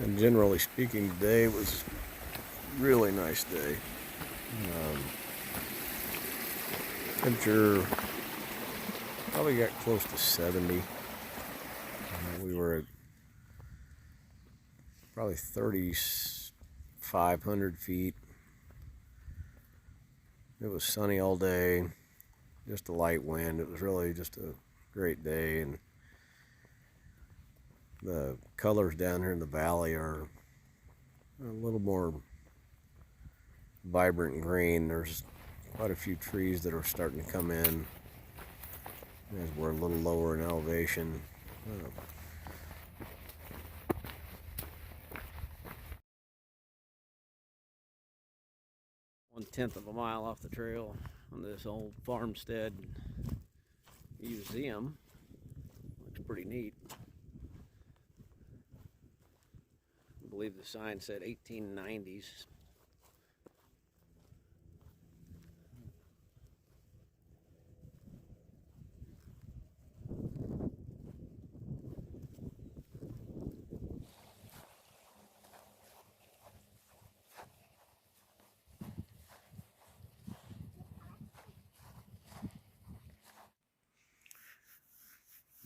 And generally speaking, today was a really nice day. Temperature probably got close to 70. We were at probably 3,500 feet. It was sunny all day, just a light wind. It was really just a great day, and the colors down here in the valley are a little more vibrant green. There's quite a few trees that are starting to come in as we're a little lower in elevation. 1/10 of a mile off the trail on this old farmstead museum. Looks pretty neat. I believe the sign said 1890s.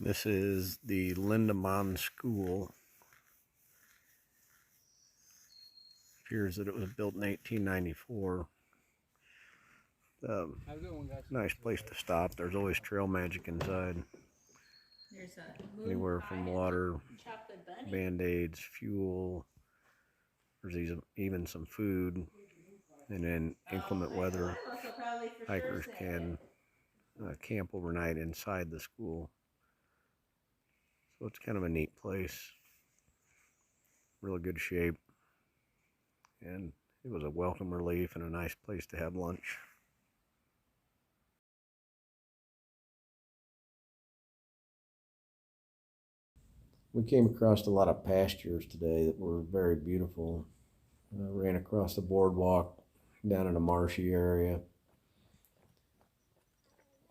This is the Lindemann School. Appears that it was built in 1894. Nice place to stop. There's always trail magic inside. Anywhere from water, band-aids, fuel. There's even some food. And in inclement weather, hikers can camp overnight inside the school. So it's kind of a neat place. Really good shape. And it was a welcome relief and a nice place to have lunch. We came across a lot of pastures today that were very beautiful. Ran across the boardwalk down in a marshy area.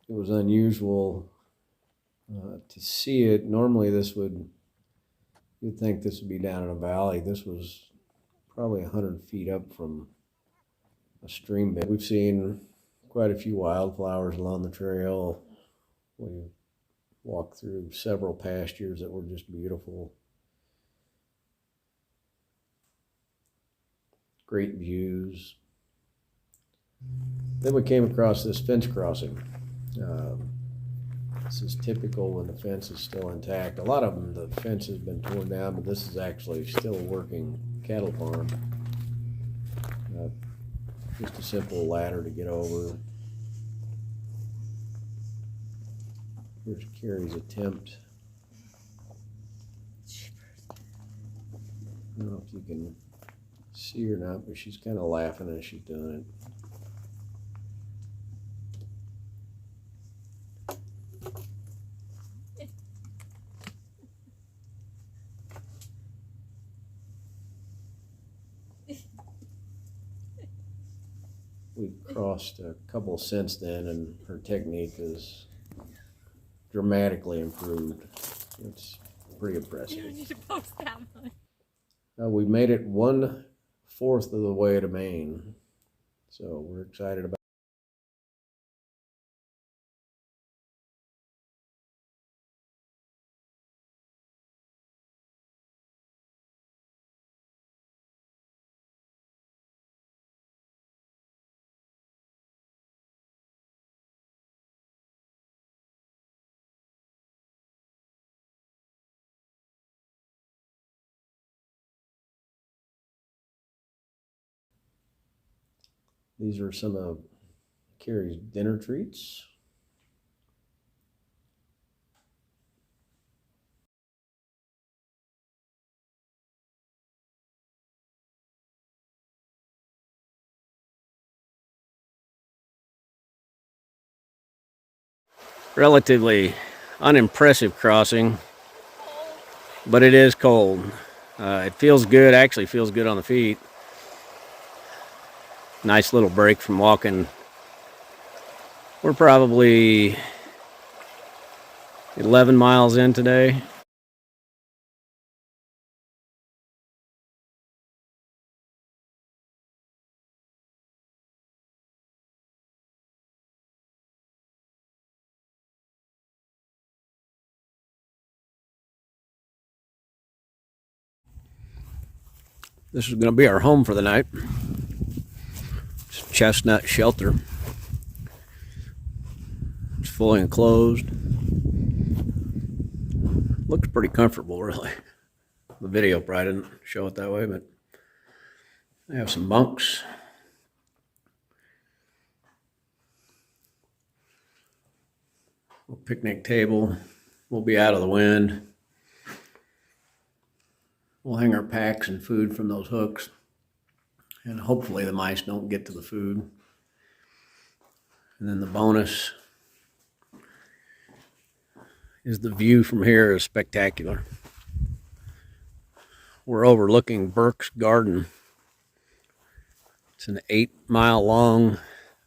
It was unusual to see it. Normally you'd think this would be down in a valley. This was probably 100 feet up from a stream bed. We've seen quite a few wildflowers along the trail. We walked through several pastures that were just beautiful. Great views. Then we came across this fence crossing. This is typical when the fence is still intact. A lot of them, the fence has been torn down, but this is actually still a working cattle farm. Just a simple ladder to get over. Here's Carrie's attempt. I don't know if you can see her or not, but she's kind of laughing as she's doing it. We've crossed a couple since then, and her technique is dramatically improved. It's pretty impressive. You need to post that one. We made it 1/4 of the way to Maine, so we're excited about These are some of Carrie's dinner treats. Relatively unimpressive crossing, but it is cold. It feels good, actually feels good on the feet. Nice little break from walking. We're probably 11 miles in today. This is going to be our home for the night. It's a Chestnut shelter. It's fully enclosed. Looks pretty comfortable, really. The video probably didn't show it that way, but they have some bunks. A picnic table. We'll be out of the wind. We'll hang our packs and food from those hooks, and hopefully the mice don't get to the food. And then the bonus is the view from here is spectacular. We're overlooking Burke's Garden. It's an 8-mile long,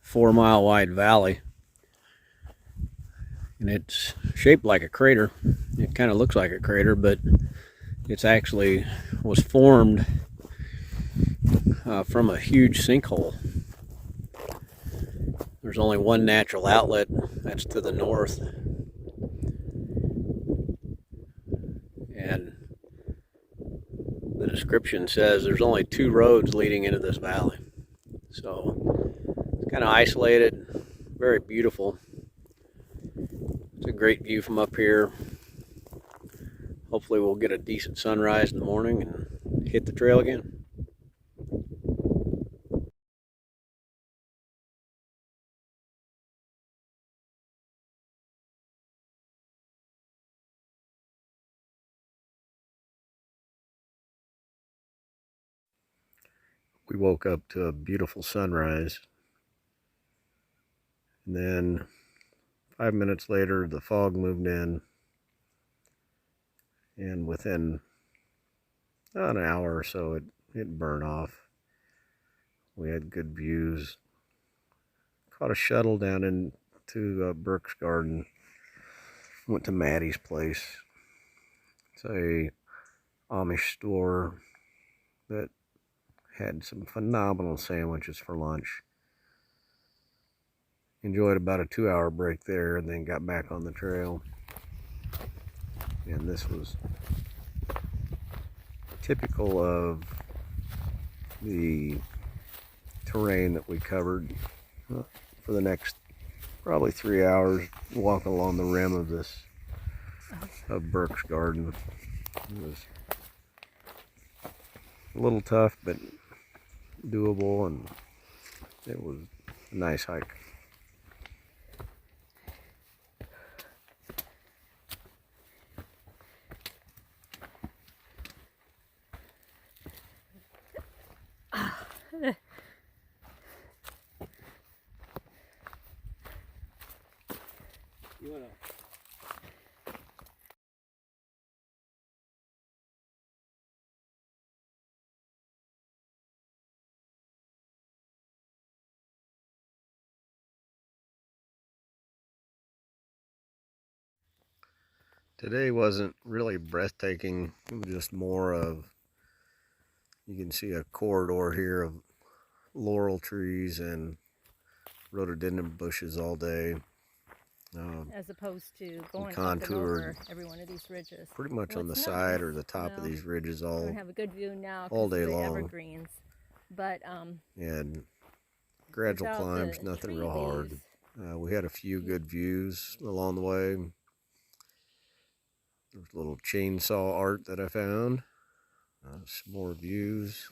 4-mile wide valley. And it's shaped like a crater. It kind of looks like a crater, but it's actually was formed from a huge sinkhole. There's only one natural outlet, that's to the north. And the description says there's only 2 roads leading into this valley. So it's kind of isolated, very beautiful. It's a great view from up here. Hopefully we'll get a decent sunrise in the morning and hit the trail again. We woke up to a beautiful sunrise. And then 5 minutes later, the fog moved in. And within an hour or so, it burned off. We had good views. Caught a shuttle down into Burke's Garden. Went to Maddie's place. It's a Amish store that had some phenomenal sandwiches for lunch. Enjoyed about a 2-hour break there and then got back on the trail. And this was typical of the terrain that we covered for the next probably 3 hours, walking along the rim of Burke's Garden. It was a little tough, but doable, and it was a nice hike. Today wasn't really breathtaking. It was just more of, you can see a corridor here of laurel trees and rhododendron bushes all day. As opposed to going contoured up and over every one of these ridges. Pretty much on the side or the top of these ridges all, I have a good view now all day the long. Evergreens. But and gradual climbs, nothing real hard. We had a few good views along the way. There's a little chainsaw art that I found. Some more views.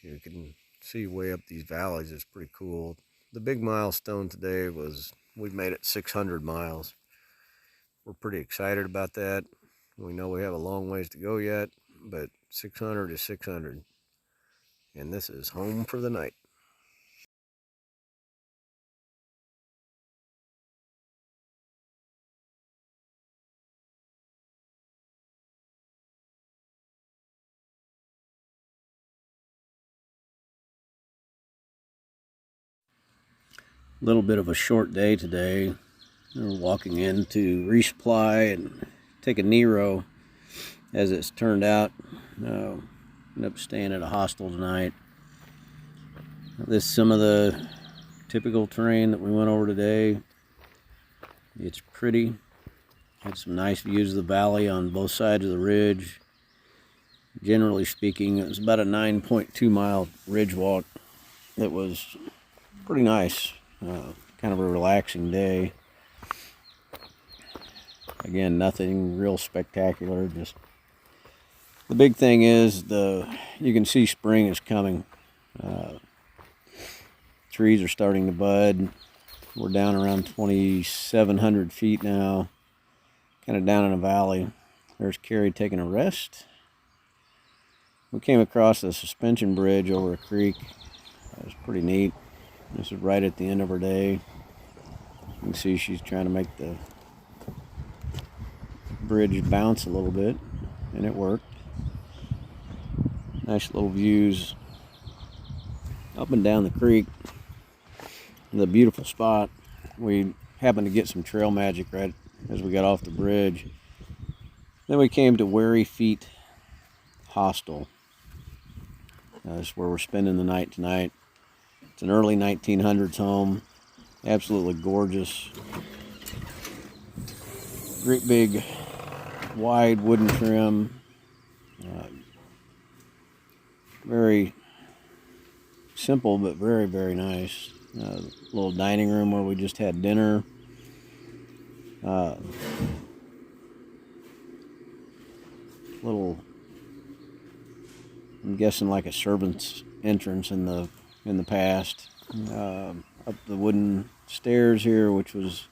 You can see way up these valleys. It's pretty cool. The big milestone today was we made it 600 miles. We're pretty excited about that. We know we have a long ways to go yet, but 600 is 600. And this is home for the night. Little bit of a short day today. We're walking into resupply and taking Nero, as it's turned out. Ended up staying at a hostel tonight. This is some of the typical terrain that we went over today. It's pretty. Had some nice views of the valley on both sides of the ridge. generally speaking, it was about a 9.2 mile ridge walk. It was pretty nice, kind of a relaxing day. Again, nothing real spectacular. Just the big thing is you can see spring is coming. Trees are starting to bud. We're down around 2,700 feet now, kind of down in a valley. There's Carrie taking a rest. We came across a suspension bridge over a creek. That was pretty neat. This is right at the end of her day. You can see she's trying to make the bridge bounce a little bit, and it worked. Nice little views up and down the creek. The beautiful spot. We happened to get some trail magic right as we got off the bridge. Then we came to Weary Feet Hostel. This is where we're spending the night tonight. It's an early 1900s home. Absolutely gorgeous. Great big wide wooden trim. Very simple but very, very nice. Little dining room where we just had dinner. Little, I'm guessing like a servant's entrance in the past. Up the wooden stairs here, which was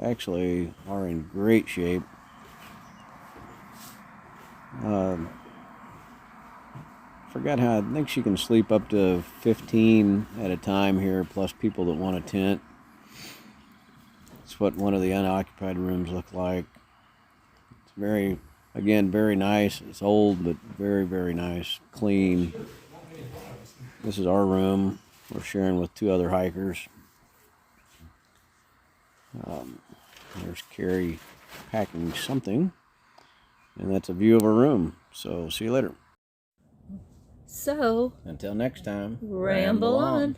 actually are in great shape. Forgot how, I think she can sleep up to 15 at a time here, plus people that want a tent. That's what one of the unoccupied rooms look like. It's very, again, very nice. It's old, but very, very nice, clean. This is our room. We're sharing with 2 other hikers. There's Carrie packing something, and that's a view of her room. So see you later. So, Until next time, ramble on.